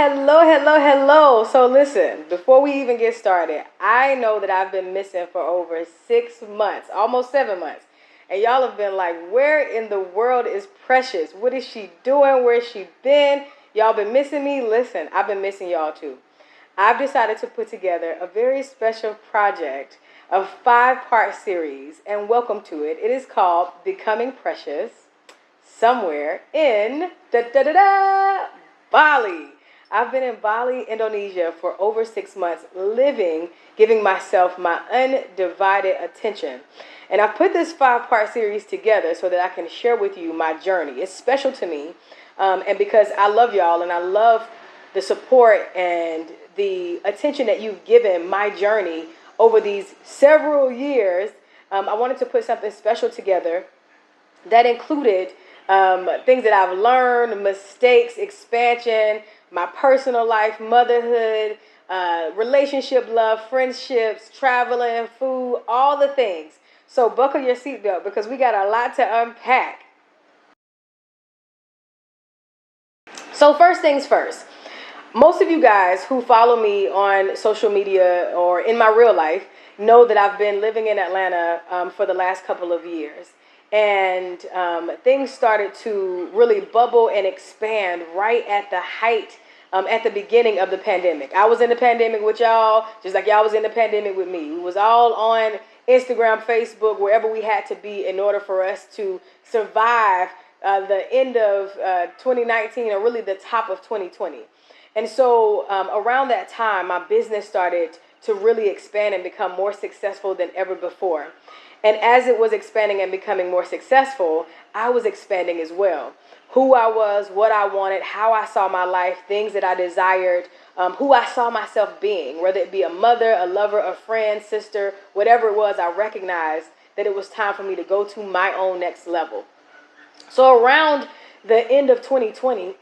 Hello. So listen, before we even get started, I know that I've been missing for over 6 months, almost 7 months. And y'all have been like, where in the world is Precious? What is she doing? Where's she been? Y'all been missing me? Listen, I've been missing y'all too. I've decided to put together a very special project, a 5-part series, and welcome to it. It is called Becoming Precious Somewhere in Bali. I've been in Bali, Indonesia for over 6 months, giving myself my undivided attention. And I've put this 5-part series together so that I can share with you my journey. It's special to me, and because I love y'all and I love the support and the attention that you've given my journey over these several years, I wanted to put something special together that included things that I've learned, mistakes, expansion, my personal life, motherhood, relationship, love, friendships, traveling, food, all the things. So buckle your seatbelt because we got a lot to unpack. So first things first. Most of you guys who follow me on social media or in my real life know that I've been living in Atlanta for the last couple of years. And things started to really bubble and expand right at the height, at the beginning of the pandemic. I was in the pandemic with y'all, just like y'all was in the pandemic with me. We was all on Instagram, Facebook, wherever we had to be in order for us to survive the end of 2019 or really the top of 2020. And so around that time, my business started to really expand and become more successful than ever before. And as it was expanding and becoming more successful, I was expanding as well. Who I was, what I wanted, how I saw my life, things that I desired, who I saw myself being, whether it be a mother, a lover, a friend, sister, whatever it was, I recognized that it was time for me to go to my own next level. So around the end of 2020,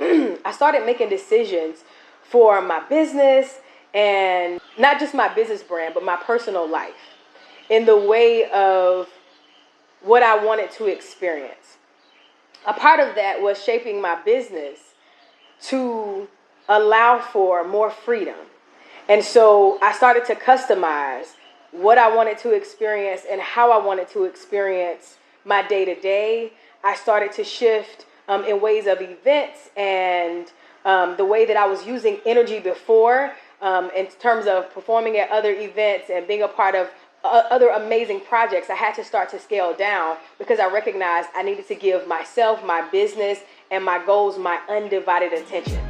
I started making decisions for my business and not just my business brand, but my personal life in the way of what I wanted to experience. A part of that was shaping my business to allow for more freedom. And so I started to customize what I wanted to experience and how I wanted to experience my day-to-day. I started to shift in ways of events and the way that I was using energy before in terms of performing at other events and being a part of other amazing projects. I had to start to scale down because I recognized I needed to give myself, my business, and my goals my undivided attention.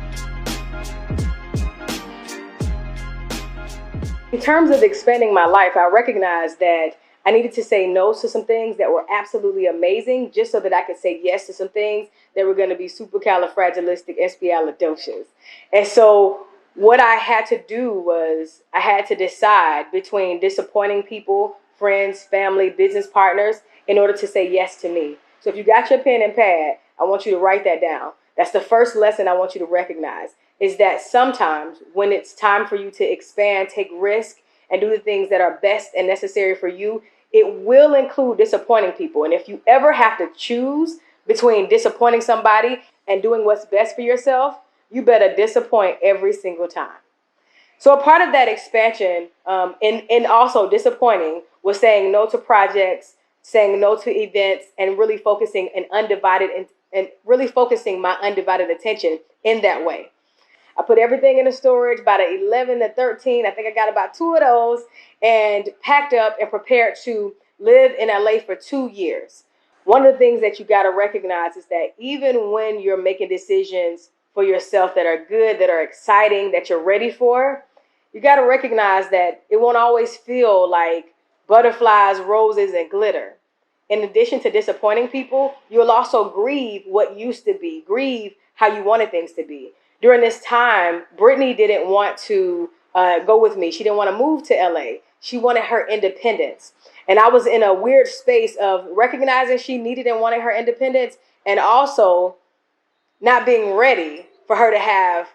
In terms of expanding my life, I recognized that I needed to say no to some things that were absolutely amazing just so that I could say yes to some things that were going to be supercalifragilisticexpialidocious. And so what I had to do was I had to decide between disappointing people, friends, family, business partners in order to say yes to me. So if you got your pen and pad, I want you to write that down. That's the first lesson I want you to recognize, is that sometimes when it's time for you to expand, take risk, and do the things that are best and necessary for you, it will include disappointing people. And if you ever have to choose between disappointing somebody and doing what's best for yourself, you better disappoint every single time. So a part of that expansion and also disappointing was saying no to projects, saying no to events, and really focusing and really focusing my undivided attention in that way. I put everything in the storage by the 11 to 13. I think I got about 2 of those and packed up and prepared to live in LA for 2 years. One of the things that you got to recognize is that even when you're making decisions for yourself that are good, that are exciting, that you're ready for, you got to recognize that it won't always feel like butterflies, roses, and glitter. In addition to disappointing people, you'll also grieve what used to be, grieve how you wanted things to be. During this time, Brittany didn't want to go with me. She didn't want to move to LA. She wanted her independence. And I was in a weird space of recognizing she needed and wanted her independence and also not being ready for her to have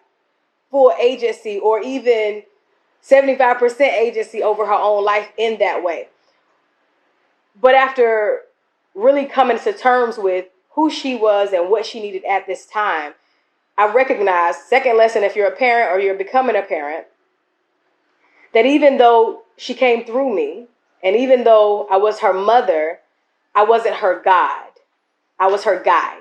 full agency or even 75% agency over her own life in that way. But after really coming to terms with who she was and what she needed at this time, I recognize, second lesson if you're a parent or you're becoming a parent, that even though she came through me, and even though I was her mother, I wasn't her God. I was her guide.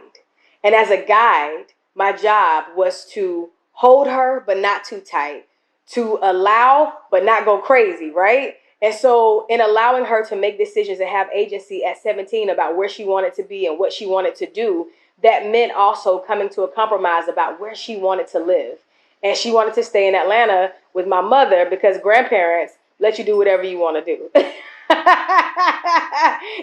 And as a guide, my job was to hold her, but not too tight, to allow, but not go crazy, right? And so, in allowing her to make decisions and have agency at 17 about where she wanted to be and what she wanted to do, that meant also coming to a compromise about where she wanted to live. And she wanted to stay in Atlanta with my mother because grandparents let you do whatever you want to do.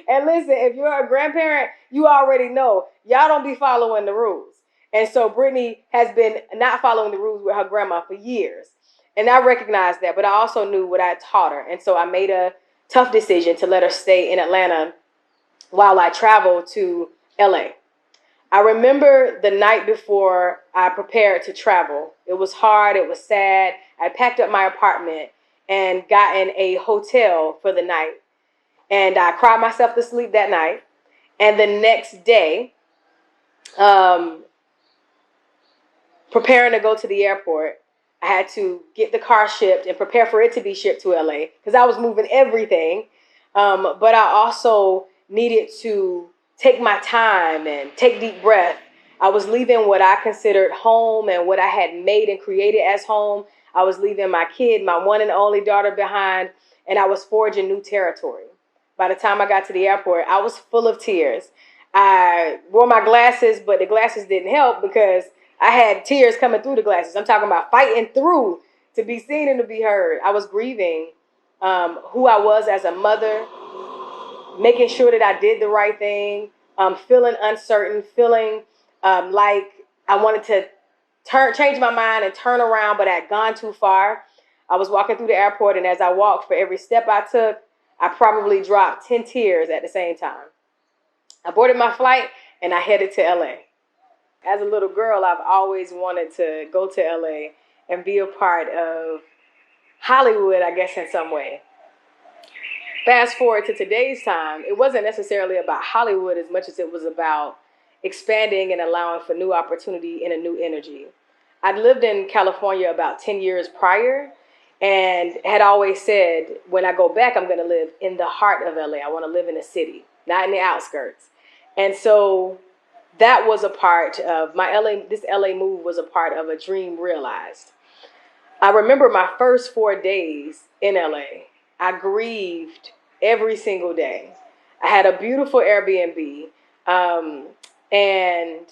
And listen, if you're a grandparent, you already know y'all don't be following the rules. And so Brittany has been not following the rules with her grandma for years. And I recognized that, but I also knew what I taught her. And so I made a tough decision to let her stay in Atlanta while I traveled to LA. I remember the night before I prepared to travel. It was hard. It was sad. I packed up my apartment and got in a hotel for the night. And I cried myself to sleep that night. And the next day, preparing to go to the airport, I had to get the car shipped and prepare for it to be shipped to LA because I was moving everything. But I also needed to take my time and take deep breath. I was leaving what I considered home and what I had made and created as home. I was leaving my kid, my one and only daughter behind, and I was forging new territory. By the time I got to the airport, I was full of tears. I wore my glasses, but the glasses didn't help because I had tears coming through the glasses. I'm talking about fighting through to be seen and to be heard. I was grieving who I was as a mother, making sure that I did the right thing, feeling uncertain, feeling like I wanted to change my mind and turn around, but I had gone too far. I was walking through the airport, and as I walked, for every step I took, I probably dropped 10 tears at the same time. I boarded my flight, and I headed to LA. As a little girl, I've always wanted to go to LA and be a part of Hollywood, I guess, in some way. Fast forward to today's time, it wasn't necessarily about Hollywood as much as it was about expanding and allowing for new opportunity and a new energy. I'd lived in California about 10 years prior and had always said, when I go back, I'm going to live in the heart of LA. I want to live in the city, not in the outskirts. And so that was a part of this LA move was a part of a dream realized. I remember my first 4 days in LA. I grieved every single day. I had a beautiful Airbnb, and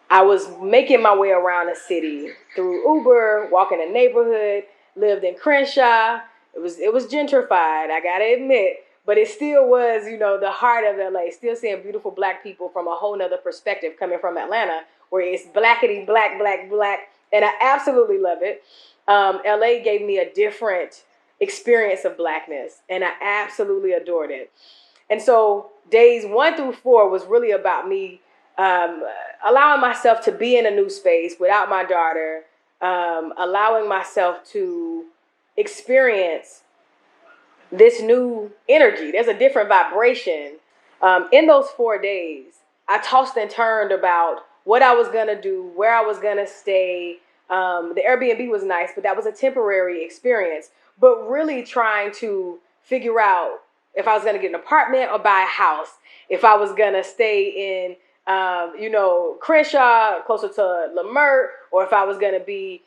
I was making my way around the city through Uber, walking the neighborhood, lived in Crenshaw. It was gentrified, I gotta admit, but it still was, the heart of LA, still seeing beautiful black people from a whole nother perspective coming from Atlanta, where it's blackity, black, black, black, and I absolutely love it. LA gave me a different experience of blackness, and I absolutely adored it. And so days 1 through 4 was really about me allowing myself to be in a new space without my daughter, allowing myself to experience this new energy. There's a different vibration. In those 4 days, I tossed and turned about what I was going to do, where I was going to stay. The Airbnb was nice, but that was a temporary experience. But really trying to figure out if I was going to get an apartment or buy a house, if I was going to stay in, Crenshaw, closer to Lamert, or if I was going to be,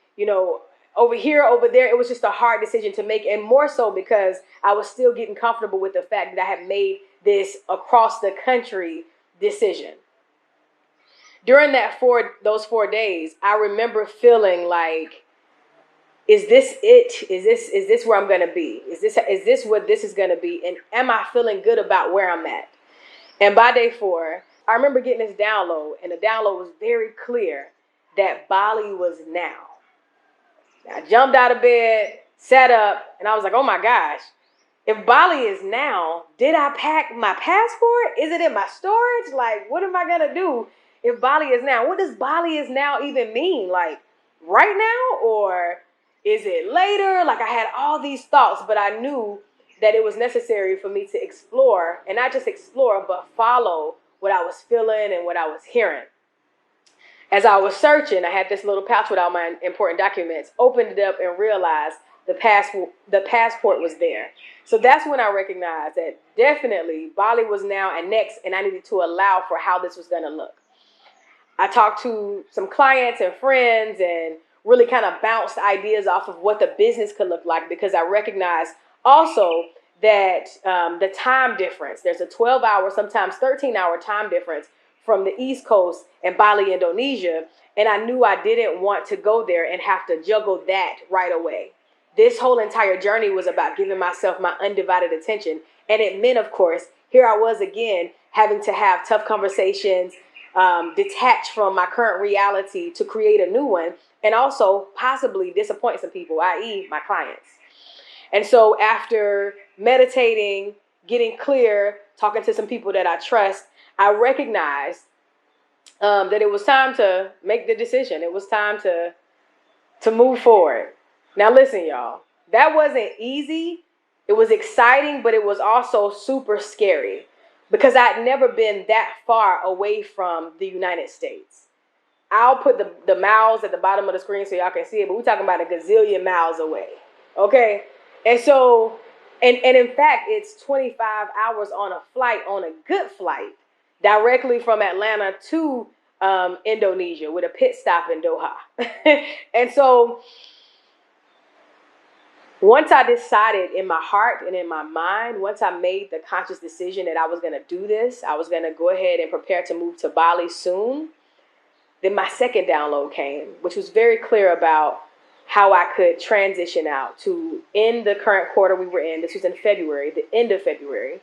over here, over there. It was just a hard decision to make, and more so because I was still getting comfortable with the fact that I had made this across the country decision. During those 4 days, I remember feeling like, is this it? Is this where I'm going to be? Is this what this is going to be? And am I feeling good about where I'm at? And by day 4, I remember getting this download, and the download was very clear that Bali was now. I jumped out of bed, sat up, and I was like, oh my gosh, if Bali is now, did I pack my passport? Is it in my storage? Like, what am I going to do if Bali is now? What does Bali is now even mean? Like, right now? Or is it later? Like, I had all these thoughts, but I knew that it was necessary for me to explore, and not just explore, but follow what I was feeling and what I was hearing. As I was searching, I had this little pouch with all my important documents, opened it up and realized the passport was there. So that's when I recognized that definitely Bali was now and next, and I needed to allow for how this was going to look. I talked to some clients and friends and really kind of bounced ideas off of what the business could look like, because I recognized also that the time difference, there's a 12-hour, sometimes 13-hour time difference from the East Coast and Bali, Indonesia. And I knew I didn't want to go there and have to juggle that right away. This whole entire journey was about giving myself my undivided attention. And it meant, of course, here I was again, having to have tough conversations, detach from my current reality to create a new one, and also possibly disappoint some people, i.e. my clients. And so after meditating, getting clear, talking to some people that I trust, I recognized that it was time to make the decision. It was time to move forward. Now listen, y'all, that wasn't easy. It was exciting, but it was also super scary because I'd never been that far away from the United States. I'll put the miles at the bottom of the screen so y'all can see it, but we're talking about a gazillion miles away. Okay? And so, and in fact, it's 25 hours on a flight, on a good flight, directly from Atlanta to Indonesia with a pit stop in Doha. And so once I decided in my heart and in my mind, once I made the conscious decision that I was going to do this, I was going to go ahead and prepare to move to Bali soon, then my second download came, which was very clear about how I could transition out to end the current quarter we were in. This was in February, the end of February,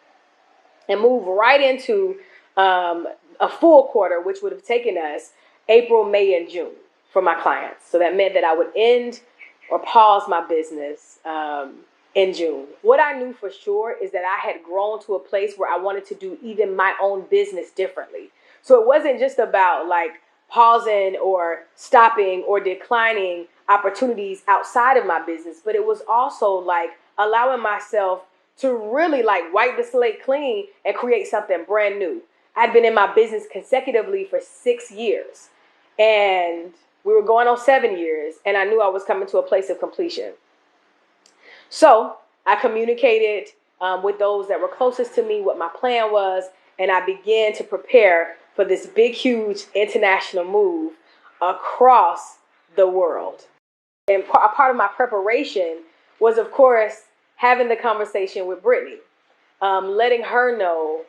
and move right into a full quarter, which would have taken us April, May, and June for my clients. So that meant that I would end or pause my business in June. What I knew for sure is that I had grown to a place where I wanted to do even my own business differently. So it wasn't just about like pausing or stopping or declining opportunities outside of my business, but it was also like allowing myself to really like wipe the slate clean and create something brand new. I'd been in my business consecutively for 6 years, and we were going on 7 years, and I knew I was coming to a place of completion. So I communicated with those that were closest to me what my plan was, and I began to prepare for this big, huge international move across the world. And a part of my preparation was, of course, having the conversation with Brittany, letting her know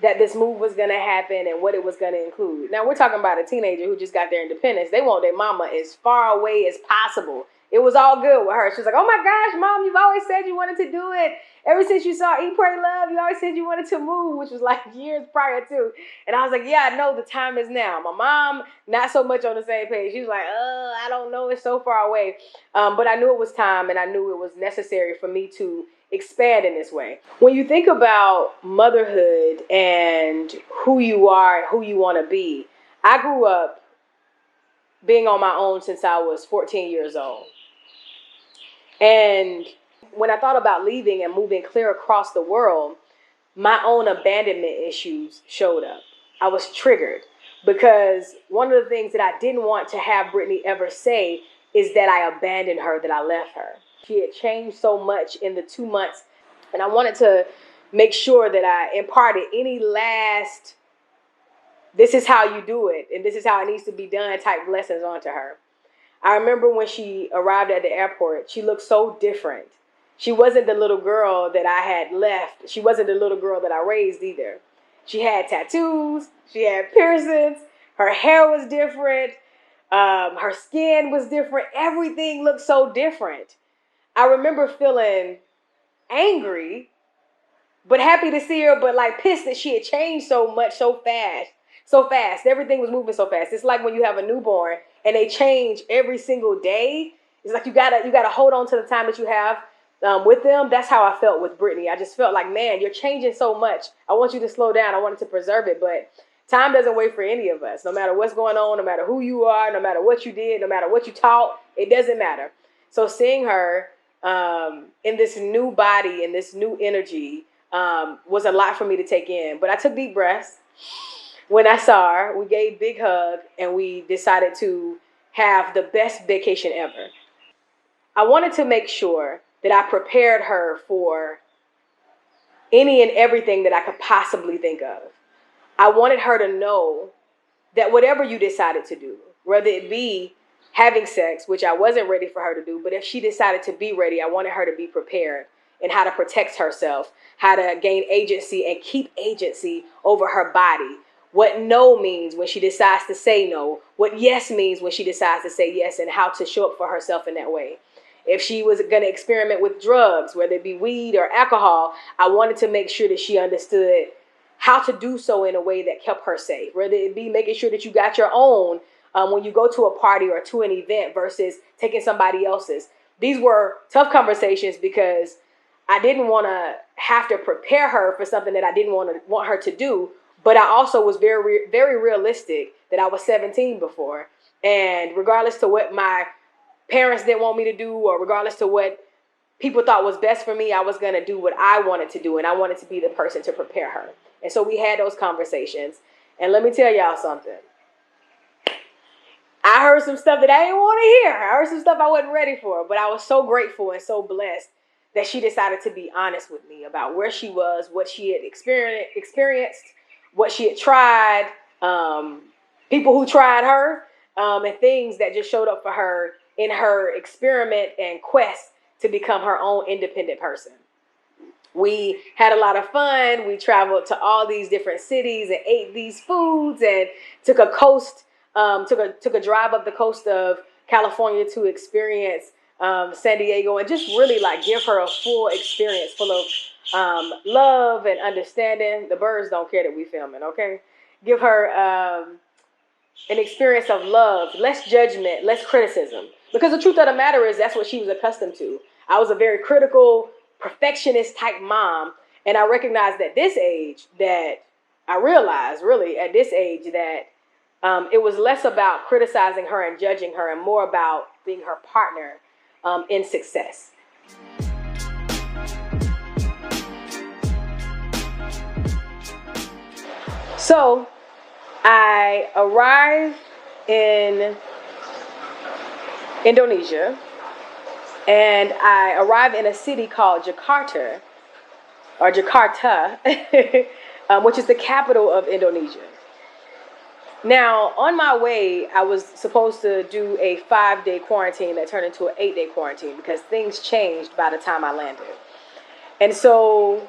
that this move was going to happen and what it was going to include. Now, we're talking about a teenager who just got their independence. They want their mama as far away as possible. It was all good with her. She was like, oh my gosh, Mom, you've always said you wanted to do it. Ever since you saw Eat, Pray, Love, you always said you wanted to move, which was like years prior to. And I was like, yeah, I know the time is now. My mom, not so much on the same page. She was like, I don't know. It's so far away. But I knew it was time, and I knew it was necessary for me to expand in this way. When you think about motherhood and who you are and who you want to be, I grew up being on my own since I was 14 years old. And when I thought about leaving and moving clear across the world, my own abandonment issues showed up. I was triggered because one of the things that I didn't want to have Brittany ever say is that I abandoned her, that I left her. She had changed so much in the 2 months, and I wanted to make sure that I imparted any last, this is how you do it, and this is how it needs to be done type lessons onto her. I remember when she arrived at the airport, she looked so different. She wasn't the little girl that I had left. She wasn't the little girl that I raised either. She had tattoos. She had piercings. Her hair was different. Her skin was different. Everything looked so different. I remember feeling angry, but happy to see her, but like pissed that she had changed so much so fast. So fast. Everything was moving so fast. It's like when you have a newborn and they change every single day. It's like you gotta hold on to the time that you have with them. That's how I felt with Brittany. I just felt like, man, you're changing so much. I want you to slow down. I wanted to preserve it, but time doesn't wait for any of us. No matter what's going on, no matter who you are, no matter what you did, no matter what you taught, it doesn't matter. So seeing her in this new body, in this new energy, was a lot for me to take in. But I took deep breaths. when I saw her, we gave a big hug and we decided to have the best vacation ever. I wanted to make sure that I prepared her for any and everything that I could possibly think of. I wanted her to know that whatever you decided to do, whether it be having sex, which I wasn't ready for her to do, but if she decided to be ready, I wanted her to be prepared and how to protect herself, how to gain agency and keep agency over her body. What no means when she decides to say no, what yes means when she decides to say yes, and how to show up for herself in that way. If she was going to experiment with drugs, whether it be weed or alcohol, I wanted to make sure that she understood how to do so in a way that kept her safe, whether it be making sure that you got your own when you go to a party or to an event versus taking somebody else's. These were tough conversations because I didn't want to have to prepare her for something that I didn't want her to do. But I also was very, very realistic that I was 17 before. And regardless to what my parents didn't want me to do, or regardless to what people thought was best for me, I was going to do what I wanted to do. And I wanted to be the person to prepare her. And so we had those conversations. And let me tell y'all something. I heard some stuff that I didn't want to hear. I heard some stuff I wasn't ready for. But I was so grateful and so blessed that she decided to be honest with me about where she was, what she had experienced, what she had tried, people who tried her, and things that just showed up for her in her experiment and quest to become her own independent person. We had a lot of fun. We traveled to all these different cities and ate these foods and took a drive up the coast of California to experience San Diego and just really like give her a full experience full of love and understanding. The birds don't care that we filming, okay? Give her an experience of love, less judgment, less criticism. Because the truth of the matter is that's what she was accustomed to. I was a very critical, perfectionist type mom. And I recognized at this age that I realized really at this age that it was less about criticizing her and judging her and more about being her partner in success. So I arrived in Indonesia, and I arrived in a city called Jakarta, which is the capital of Indonesia. Now, on my way, I was supposed to do a 5-day quarantine that turned into an 8-day quarantine because things changed by the time I landed. And so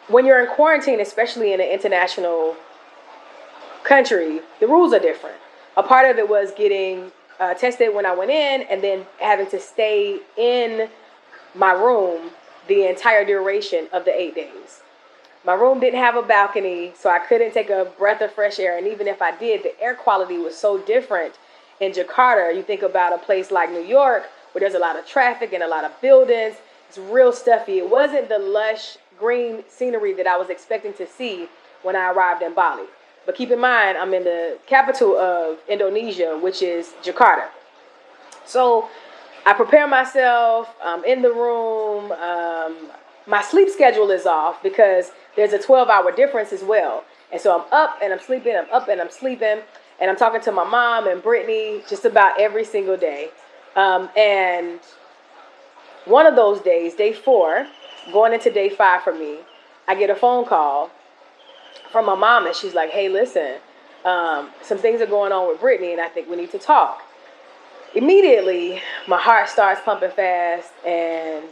when you're in quarantine, especially in an international country, the rules are different. A part of it was getting tested when I went in and then having to stay in my room the entire duration of the 8 days. My room didn't have a balcony, so I couldn't take a breath of fresh air. And even if I did, the air quality was so different in Jakarta. You think about a place like New York, where there's a lot of traffic and a lot of buildings. It's real stuffy. It wasn't the lush green scenery that I was expecting to see when I arrived in Bali. But keep in mind, I'm in the capital of Indonesia, which is Jakarta. So I prepare myself. I'm in the room. My sleep schedule is off because there's a 12-hour difference as well. And so I'm up and I'm sleeping. I'm up and I'm sleeping. And I'm talking to my mom and Brittany just about every single day. And one of those days, day 4, going into day 5 for me, I get a phone call from my mom, and she's like, hey, listen, some things are going on with Brittany, and I think we need to talk. Immediately, my heart starts pumping fast, and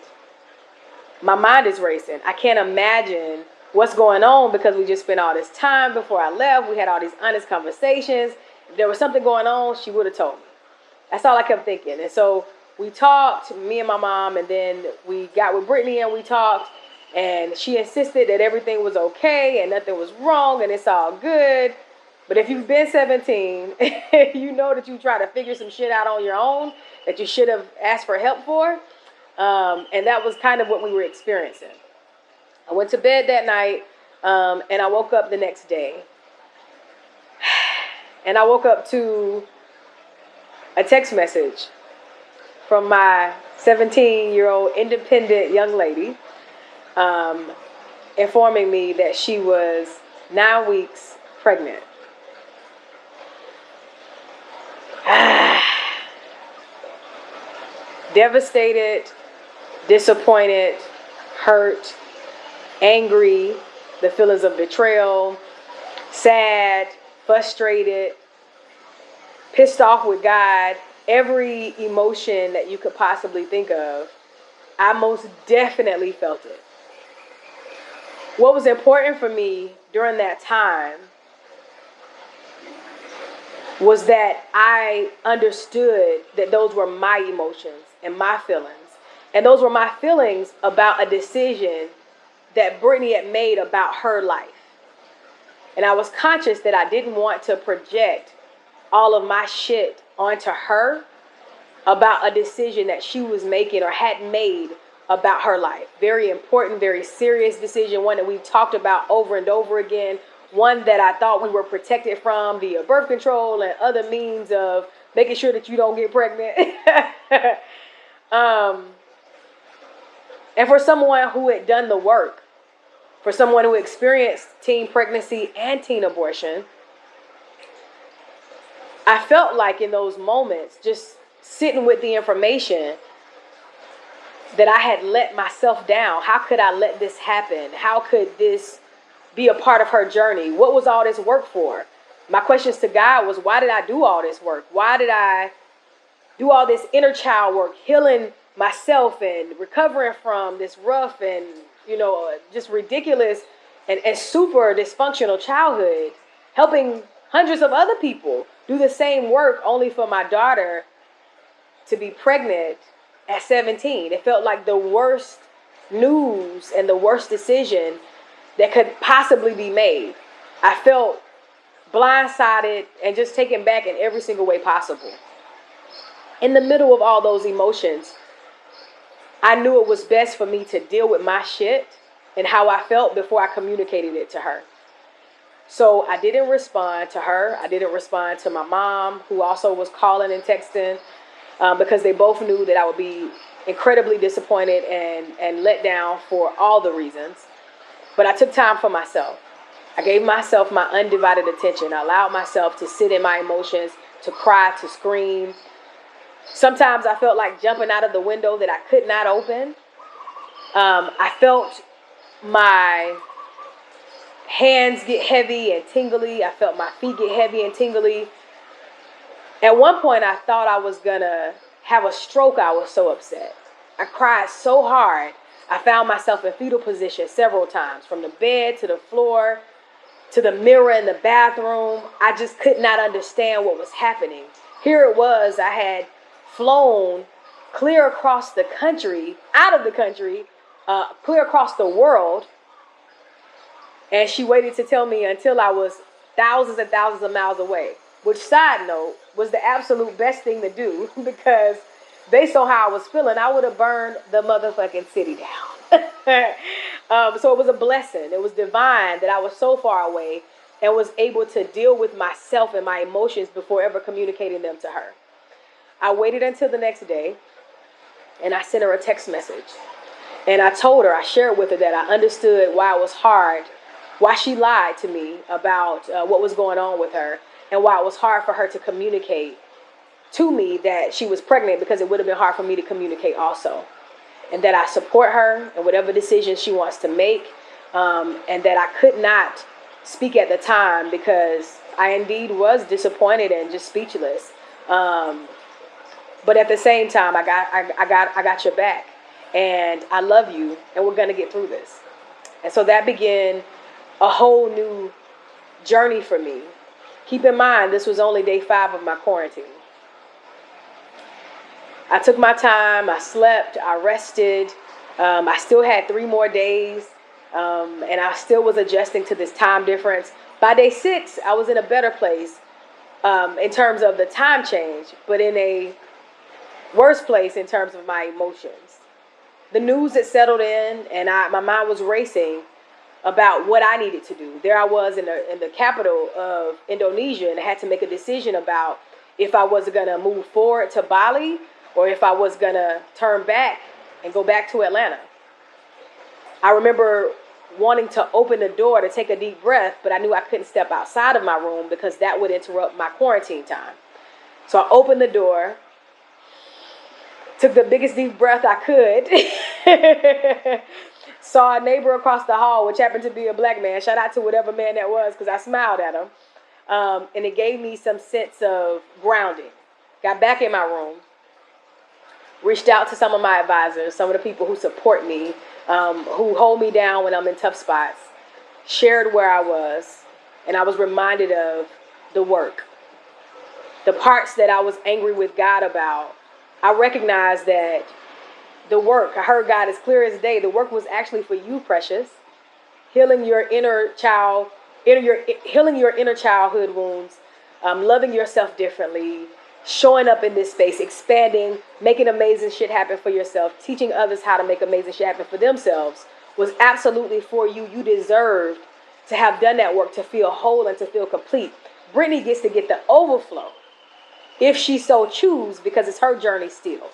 my mind is racing. I can't imagine what's going on because we just spent all this time before I left. We had all these honest conversations. If there was something going on, she would have told me. That's all I kept thinking. And so we talked, me and my mom, and then we got with Brittany and we talked. And she insisted that everything was okay and nothing was wrong and it's all good. But if you've been 17, you know that you try to figure some shit out on your own that you should have asked for help for. And that was kind of what we were experiencing. I went to bed that night and I woke up the next day. And I woke up to a text message from my 17-year-old independent young lady informing me that she was 9 weeks pregnant. Devastated, disappointed, hurt, angry, the feelings of betrayal, sad, frustrated, pissed off with God, every emotion that you could possibly think of, I most definitely felt it. What was important for me during that time was that I understood that those were my emotions and my feelings. And those were my feelings about a decision that Brittany had made about her life. And I was conscious that I didn't want to project all of my shit onto her about a decision that she was making or had made about her life. Very important, very serious decision, one that we've talked about over and over again, one that I thought we were protected from via birth control and other means of making sure that you don't get pregnant. And for someone who had done the work, for someone who experienced teen pregnancy and teen abortion, I felt like in those moments, just sitting with the information, that I had let myself down. How could I let this happen? How could this be a part of her journey? What was all this work for? My questions to God was, why did I do all this work? Why did I do all this inner child work, healing myself and recovering from this rough and, just ridiculous and super dysfunctional childhood, helping hundreds of other people do the same work only for my daughter to be pregnant at 17. It felt like the worst news and the worst decision that could possibly be made. I felt blindsided and just taken back in every single way possible. In the middle of all those emotions, I knew it was best for me to deal with my shit and how I felt before I communicated it to her. So I didn't respond to her. I didn't respond to my mom, who also was calling and texting, because they both knew that I would be incredibly disappointed and let down for all the reasons. But I took time for myself. I gave myself my undivided attention. I allowed myself to sit in my emotions, to cry, to scream. Sometimes I felt like jumping out of the window that I could not open. I felt my hands get heavy and tingly. I felt my feet get heavy and tingly. At one point, I thought I was going to have a stroke. I was so upset. I cried so hard. I found myself in fetal position several times, from the bed to the floor to the mirror in the bathroom. I just could not understand what was happening. Here it was. I had flown clear across the country, out of the country, clear across the world. And she waited to tell me until I was thousands and thousands of miles away. Which, side note, was the absolute best thing to do, because based on how I was feeling, I would have burned the motherfucking city down. So it was a blessing. It was divine that I was so far away and was able to deal with myself and my emotions before ever communicating them to her. I waited until the next day, and I sent her a text message. And I told her, I shared with her that I understood why it was hard, why she lied to me about what was going on with her, and why it was hard for her to communicate to me that she was pregnant, because it would have been hard for me to communicate also. And that I support her in whatever decisions she wants to make, and that I could not speak at the time because I indeed was disappointed and just speechless. But at the same time, I got your back, and I love you, and we're gonna get through this. And so that began a whole new journey for me. Keep in mind, this was only day 5 of my quarantine. I took my time, I slept, I rested. I still had 3 more days, and I still was adjusting to this time difference. By day 6, I was in a better place in terms of the time change, but in a worse place in terms of my emotions. The news had settled in, and my mind was racing about what I needed to do. There I was in the capital of Indonesia, and I had to make a decision about if I was going to move forward to Bali or if I was going to turn back and go back to Atlanta. I remember wanting to open the door to take a deep breath, but I knew I couldn't step outside of my room because that would interrupt my quarantine time. So I opened the door, took the biggest deep breath I could, saw a neighbor across the hall, which happened to be a black man. Shout out to whatever man that was, because I smiled at him. And it gave me some sense of grounding. Got back in my room, reached out to some of my advisors, some of the people who support me, who hold me down when I'm in tough spots, shared where I was, and I was reminded of the work. The parts that I was angry with God about, I recognized that the work, I heard God as clear as day, the work was actually for you, precious. Healing your inner child, healing your inner childhood wounds, loving yourself differently, showing up in this space, expanding, making amazing shit happen for yourself, teaching others how to make amazing shit happen for themselves was absolutely for you. You deserved to have done that work, to feel whole and to feel complete. Brittany gets to get the overflow if she so choose, because it's her journey still.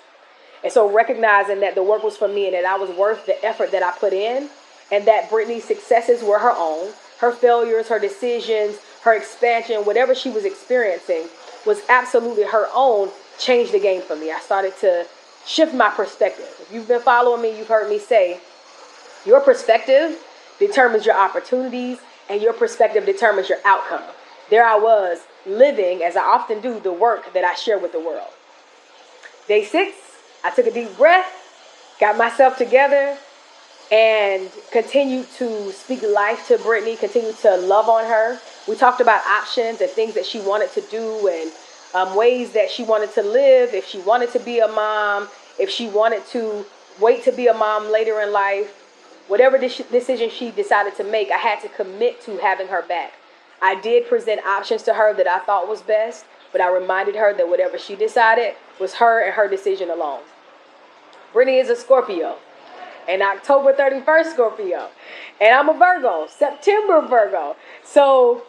And so recognizing that the work was for me and that I was worth the effort that I put in, and that Brittany's successes were her own, her failures, her decisions, her expansion, whatever she was experiencing was absolutely her own, changed the game for me. I started to shift my perspective. If you've been following me, you've heard me say, your perspective determines your opportunities and your perspective determines your outcome. There I was living, as I often do, the work that I share with the world. Day 6, I took a deep breath, got myself together, and continued to speak life to Brittany, continued to love on her. We talked about options and things that she wanted to do and ways that she wanted to live, if she wanted to be a mom, if she wanted to wait to be a mom later in life. Whatever decision she decided to make, I had to commit to having her back. I did present options to her that I thought was best, but I reminded her that whatever she decided was her and her decision alone. Brittany is a Scorpio, an October 31st Scorpio, and I'm a Virgo, September Virgo. So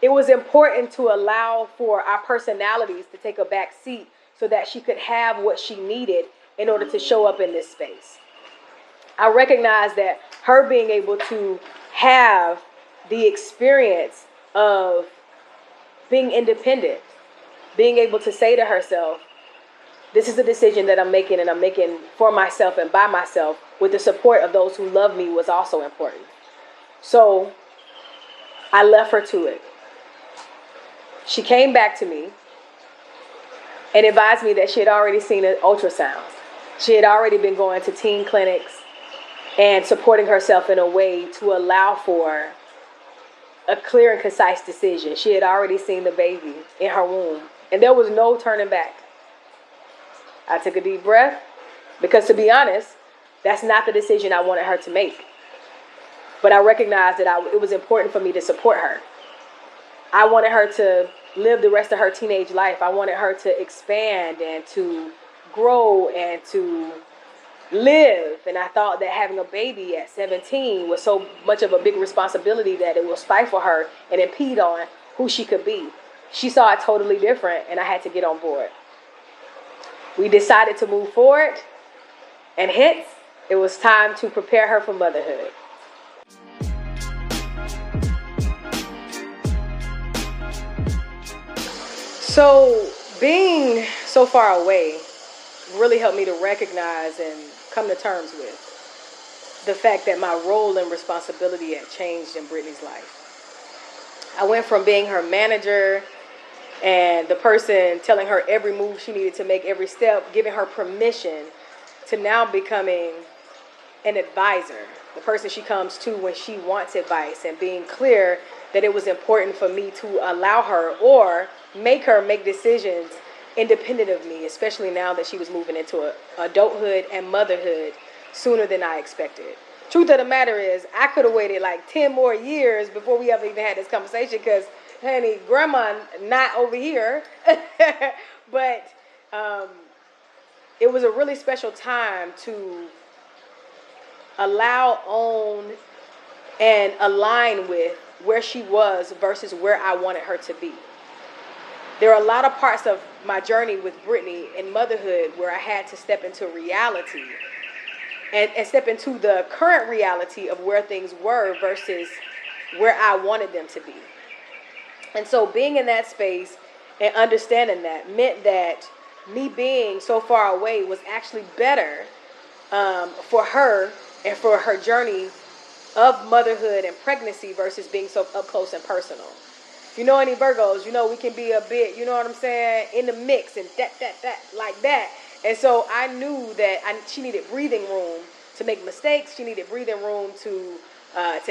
it was important to allow for our personalities to take a back seat so that she could have what she needed in order to show up in this space. I recognize that her being able to have the experience of being independent, being able to say to herself, this is a decision that I'm making, and I'm making for myself and by myself with the support of those who love me, was also important. So I left her to it. She came back to me and advised me that she had already seen an ultrasound. She had already been going to teen clinics and supporting herself in a way to allow for a clear and concise decision. She had already seen the baby in her womb, and there was no turning back. I took a deep breath, because to be honest, that's not the decision I wanted her to make. But I recognized that it was important for me to support her. I wanted her to live the rest of her teenage life. I wanted her to expand and to grow and to live. And I thought that having a baby at 17 was so much of a big responsibility that it will stifle her and impede on who she could be. She saw it totally different, and I had to get on board. We decided to move forward, and hence, it was time to prepare her for motherhood. So, being so far away really helped me to recognize and come to terms with the fact that my role and responsibility had changed in Brittany's life. I went from being her manager and the person telling her every move she needed to make, every step, giving her permission, to now becoming an advisor, the person she comes to when she wants advice, and being clear that it was important for me to allow her or make her make decisions independent of me, especially now that she was moving into adulthood and motherhood sooner than I expected. Truth of the matter is, I could have waited like 10 more years before we ever even had this conversation, because honey, grandma not over here. But it was a really special time to allow, own, and align with where she was versus where I wanted her to be. There are a lot of parts of my journey with Brittany in motherhood where I had to step into reality and step into the current reality of where things were versus where I wanted them to be. And so being in that space And understanding that meant that me being so far away was actually better for her and for her journey of motherhood and pregnancy versus being so up close and personal. If you know any Virgos, you know we can be a bit, you know what I'm saying, in the mix and that, like that. And so I knew that she needed breathing room to make mistakes. She needed breathing room to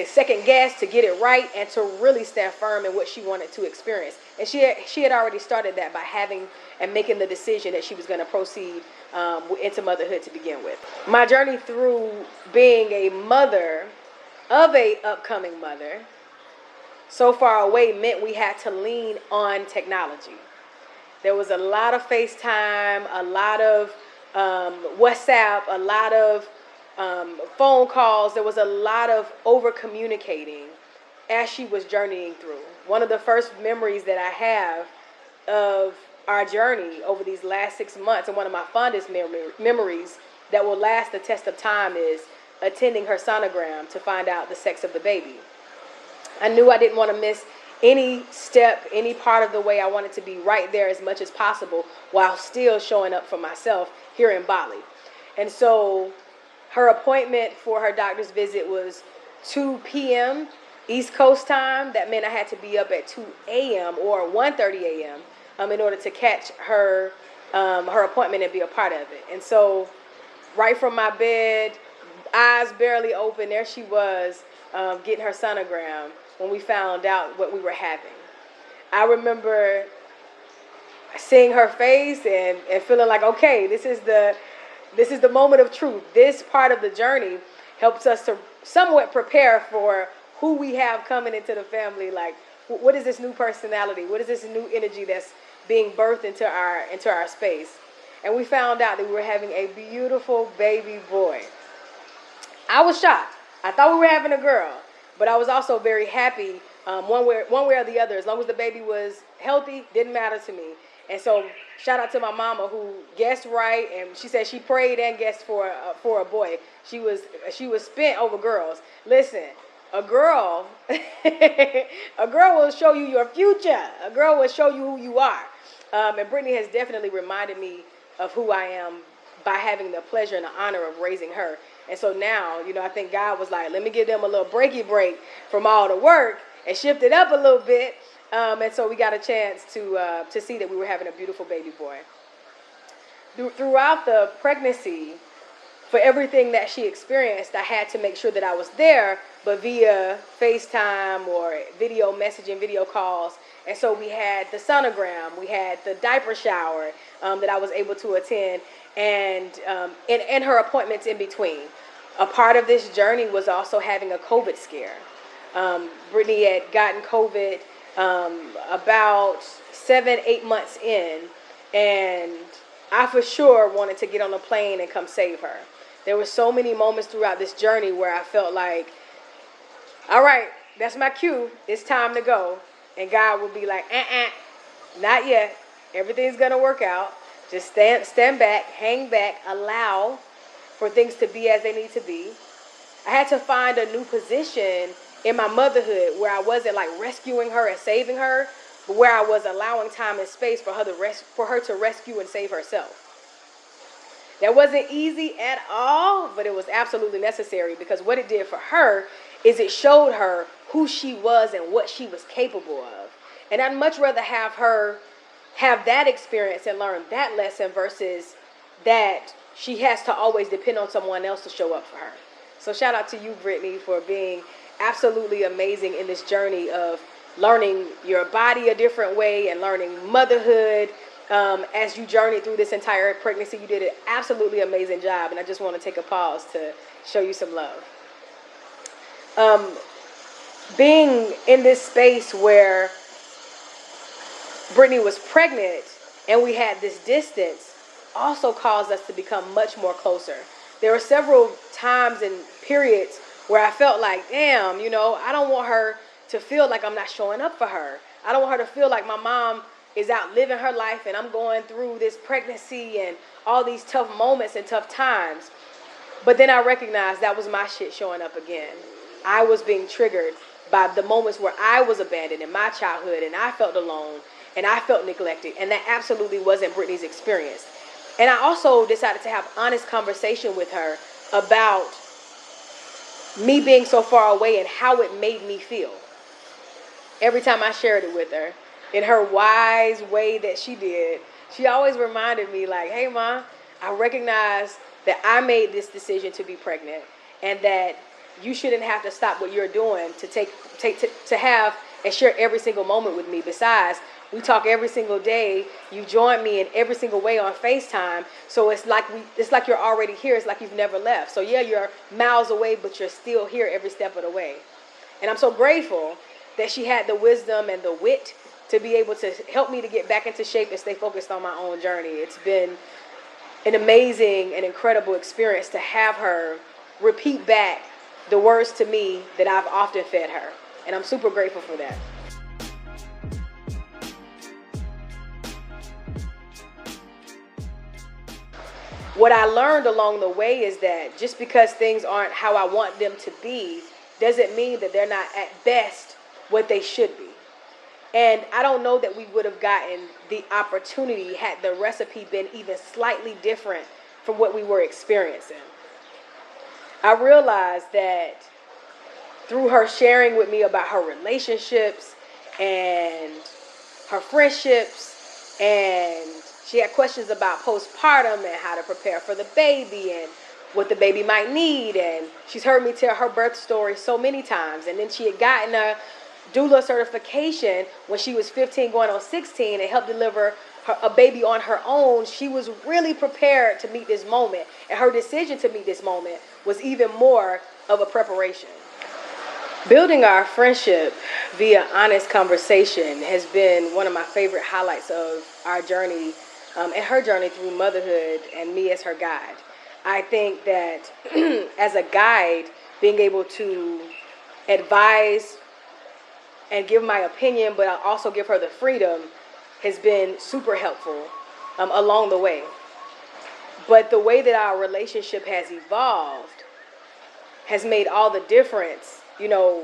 second guess, to get it right, and to really stand firm in what she wanted to experience. And she had already started that by having and making the decision that she was going to proceed into motherhood to begin with. My journey through being a mother of a upcoming mother so far away meant we had to lean on technology. There was a lot of FaceTime, a lot of WhatsApp, a lot of phone calls. There was a lot of over communicating as she was journeying through. One of the first memories that I have of our journey over these last 6 months, and one of my fondest memories that will last the test of time, is attending her sonogram to find out the sex of the baby. I knew I didn't want to miss any step, any part of the way. I wanted to be right there as much as possible while still showing up for myself here in Bali. And so her appointment for her doctor's visit was 2 p.m. East Coast time. That meant I had to be up at 2 a.m. or 1:30 a.m. In order to catch her appointment and be a part of it. And so right from my bed, eyes barely open, there she was getting her sonogram when we found out what we were having. I remember seeing her face and feeling like, okay, this is the moment of truth. This part of the journey helps us to somewhat prepare for who we have coming into the family. Like, what is this new personality? What is this new energy that's being birthed into our space? And we found out that we were having a beautiful baby boy. I was shocked. I thought we were having a girl, but I was also very happy one way or the other. As long as the baby was healthy, didn't matter to me. And so shout out to my mama who guessed right, and she said she prayed and guessed for a boy. She was spent over girls. Listen, a girl will show you your future. A girl will show you who you are. And Brittany has definitely reminded me of who I am by having the pleasure and the honor of raising her. And so now, I think God was like, let me give them a little break from all the work and shift it up a little bit. And so we got a chance to see that we were having a beautiful baby boy. Throughout the pregnancy, for everything that she experienced, I had to make sure that I was there, but via FaceTime or video messaging, video calls. And so we had the sonogram, we had the diaper shower that I was able to attend, and her appointments in between. A part of this journey was also having a COVID scare. Brittany had gotten COVID about 7-8 months in, and I for sure wanted to get on a plane and come save her. There were so many moments throughout this journey where I felt like, all right, that's my cue. It's time to go. And God would be like, not yet. Everything's going to work out. Just stand back, hang back, allow for things to be as they need to be. I had to find a new position in my motherhood where I wasn't like rescuing her and saving her, but where I was allowing time and space for her to rescue and save herself. That wasn't easy at all, but it was absolutely necessary, because what it did for her is it showed her who she was and what she was capable of. And I'd much rather have her have that experience and learn that lesson versus that she has to always depend on someone else to show up for her. So shout out to you, Brittany, for being absolutely amazing in this journey of learning your body a different way and learning motherhood. As you journeyed through this entire pregnancy, you did an absolutely amazing job, and I just want to take a pause to show you some love. Being in this space where Brittany was pregnant and we had this distance also caused us to become much more closer. There were several times and periods where I felt like, damn, I don't want her to feel like I'm not showing up for her. I don't want her to feel like my mom is out living her life and I'm going through this pregnancy and all these tough moments and tough times. But then I recognized that was my shit showing up again. I was being triggered by the moments where I was abandoned in my childhood and I felt alone. and I felt neglected, and that absolutely wasn't Brittany's experience. And I also decided to have honest conversation with her about me being so far away and how it made me feel. Every time I shared it with her, in her wise way that she did, she always reminded me like, hey, Ma, I recognize that I made this decision to be pregnant, and that you shouldn't have to stop what you're doing to have and share every single moment with me. Besides, we talk every single day. You join me in every single way on FaceTime. So it's like you're already here. It's like you've never left. So yeah, you're miles away, but you're still here every step of the way. And I'm so grateful that she had the wisdom and the wit to be able to help me to get back into shape and stay focused on my own journey. It's been an amazing and incredible experience to have her repeat back the words to me that I've often fed her. And I'm super grateful for that. What I learned along the way is that just because things aren't how I want them to be doesn't mean that they're not at best what they should be. And I don't know that we would have gotten the opportunity had the recipe been even slightly different from what we were experiencing. I realized that through her sharing with me about her relationships and her friendships, and she had questions about postpartum and how to prepare for the baby and what the baby might need. And she's heard me tell her birth story so many times. And then she had gotten a doula certification when she was 15 going on 16 and helped deliver a baby on her own. She was really prepared to meet this moment. And her decision to meet this moment was even more of a preparation. Building our friendship via honest conversation has been one of my favorite highlights of our journey and her journey through motherhood, and me as her guide. I think that as a guide, being able to advise and give my opinion, but I'll also give her the freedom, has been super helpful along the way. But the way that our relationship has evolved has made all the difference, you know,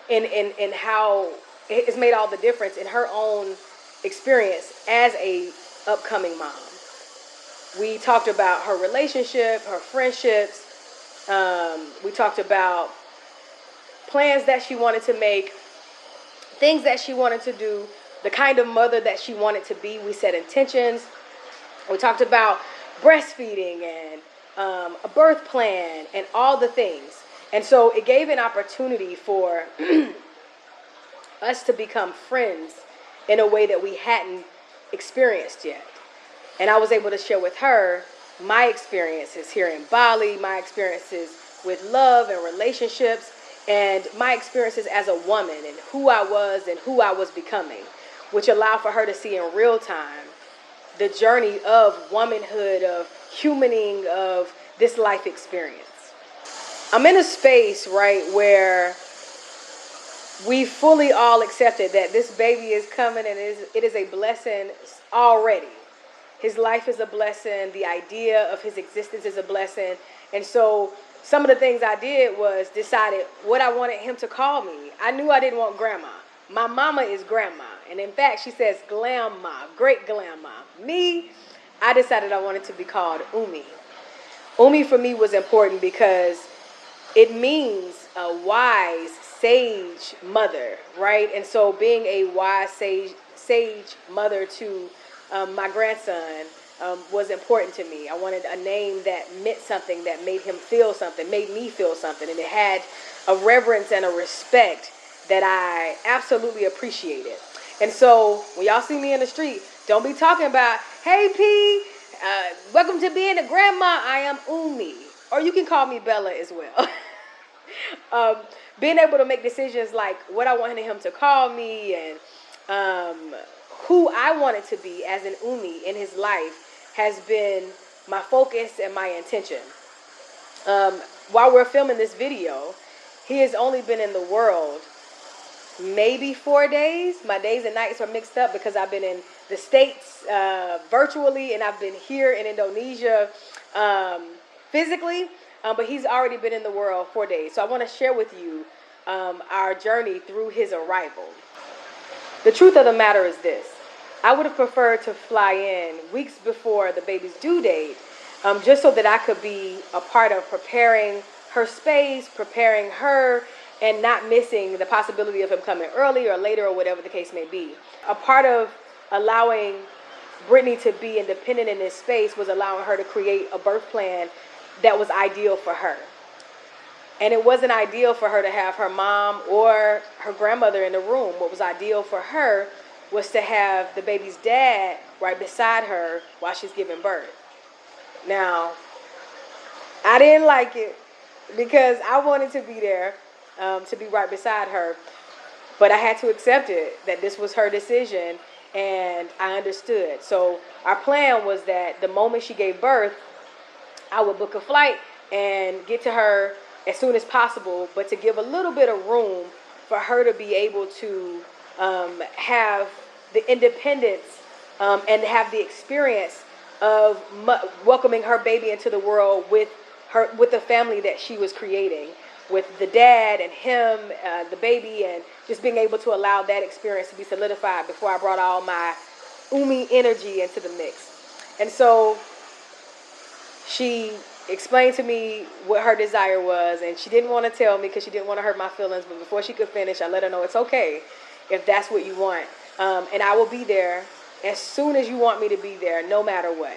in how it's made all the difference in her own experience as a upcoming mom. We talked about her relationship, her friendships. We talked about plans that she wanted to make, things that she wanted to do, the kind of mother that she wanted to be. We set intentions. We talked about breastfeeding and a birth plan and all the things. And so it gave an opportunity for us to become friends in a way that we hadn't experienced yet. And I was able to share with her my experiences here in Bali, my experiences with love and relationships, and my experiences as a woman and who I was and who I was becoming, which allowed for her to see in real time the journey of womanhood, of humaning, of this life experience. I'm in a space, right, where we fully all accepted that this baby is coming, and it is a blessing already. His life is a blessing. The idea of his existence is a blessing. And so some of the things I did was decided what I wanted him to call me. I knew I didn't want grandma. My mama is grandma. And in fact, she says glamma, great glamma. Me, I decided I wanted to be called Umi. Umi for me was important because it means a wise, sage mother, right? And so being a wise, sage mother to my grandson was important to me. I wanted a name that meant something, that made him feel something, made me feel something. And it had a reverence and a respect that I absolutely appreciated. And so when y'all see me in the street, don't be talking about, hey, P, welcome to being a grandma. I am Umi. Or you can call me Bella as well. Being able to make decisions like what I wanted him to call me and who I wanted to be as an Umi in his life has been my focus and my intention. While we're filming this video, he has only been in the world maybe 4 days. My days and nights are mixed up because I've been in the States virtually, and I've been here in Indonesia physically. But he's already been in the world 4 days. So I want to share with you our journey through his arrival. The truth of the matter is this. I would have preferred to fly in weeks before the baby's due date, just so that I could be a part of preparing her space, preparing her, and not missing the possibility of him coming early or later or whatever the case may be. A part of allowing Brittany to be independent in this space was allowing her to create a birth plan that was ideal for her. And it wasn't ideal for her to have her mom or her grandmother in the room. What was ideal for her was to have the baby's dad right beside her while she's giving birth. Now, I didn't like it because I wanted to be there, to be right beside her. But I had to accept it, that this was her decision, and I understood. So our plan was that the moment she gave birth, I would book a flight and get to her as soon as possible, but to give a little bit of room for her to be able to have the independence and have the experience of welcoming her baby into the world with the family that she was creating, with the dad and him, the baby, and just being able to allow that experience to be solidified before I brought all my Umi energy into the mix. And so she explained to me what her desire was, and she didn't want to tell me because she didn't want to hurt my feelings, but before she could finish, I let her know it's okay if that's what you want. And I will be there as soon as you want me to be there, no matter what.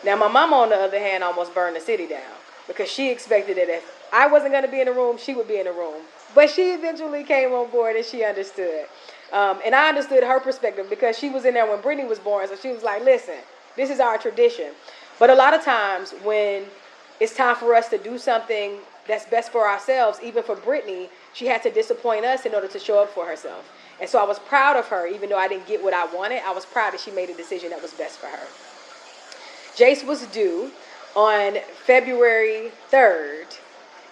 Now, my mama, on the other hand, almost burned the city down because she expected that if I wasn't going to be in the room, she would be in the room. But she eventually came on board and she understood. And I understood her perspective because she was in there when Brittany was born, so she was like, listen, this is our tradition. But a lot of times when it's time for us to do something that's best for ourselves, even for Brittany, she had to disappoint us in order to show up for herself. And so I was proud of her, even though I didn't get what I wanted. I was proud that she made a decision that was best for her. Jace was due on February 3rd,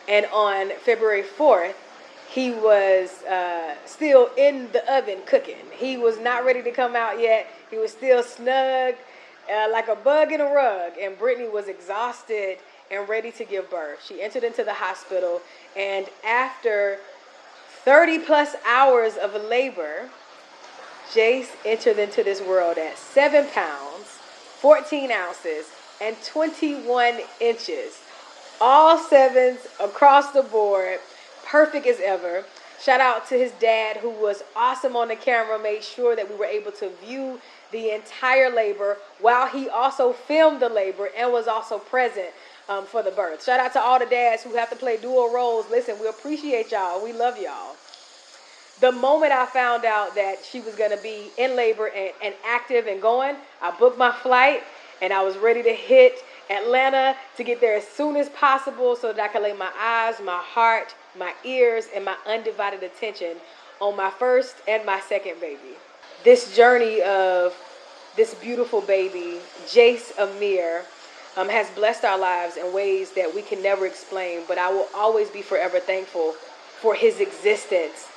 and on February 4th, he was still in the oven cooking. He was not ready to come out yet. He was still snug, like a bug in a rug, and Brittany was exhausted and ready to give birth. She entered into the hospital, and after 30 plus hours of labor, Jace entered into this world at 7 pounds, 14 ounces, and 21 inches. All sevens across the board, perfect as ever. Shout out to his dad, who was awesome on the camera, made sure that we were able to view the entire labor while he also filmed the labor and was also present for the birth. Shout out to all the dads who have to play dual roles. Listen, we appreciate y'all. We love y'all. The moment I found out that she was going to be in labor and active and going, I booked my flight and I was ready to hit Atlanta to get there as soon as possible so that I could lay my eyes, my heart, my ears, and my undivided attention on my first and my second baby. This journey of this beautiful baby, Jace Amir, has blessed our lives in ways that we can never explain, but I will always be forever thankful for his existence,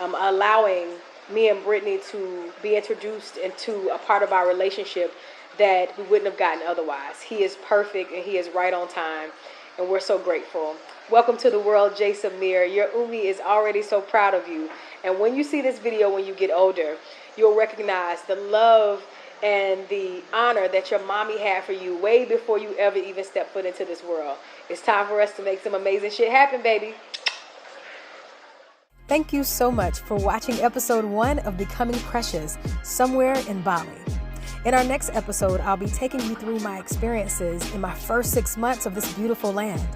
allowing me and Brittany to be introduced into a part of our relationship that we wouldn't have gotten otherwise. He is perfect and he is right on time, and we're so grateful. Welcome to the world, Jace Amir. Your Umi is already so proud of you, and when you see this video when you get older, you'll recognize the love and the honor that your mommy had for you way before you ever even stepped foot into this world. It's time for us to make some amazing shit happen, baby. Thank you so much for watching episode 1 of Becoming Precious, Somewhere in Bali. In our next episode, I'll be taking you through my experiences in my first 6 months of this beautiful land.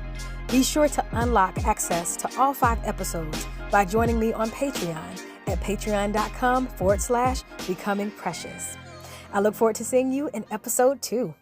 Be sure to unlock access to all 5 episodes by joining me on Patreon at patreon.com/becomingprecious. I look forward to seeing you in episode 2.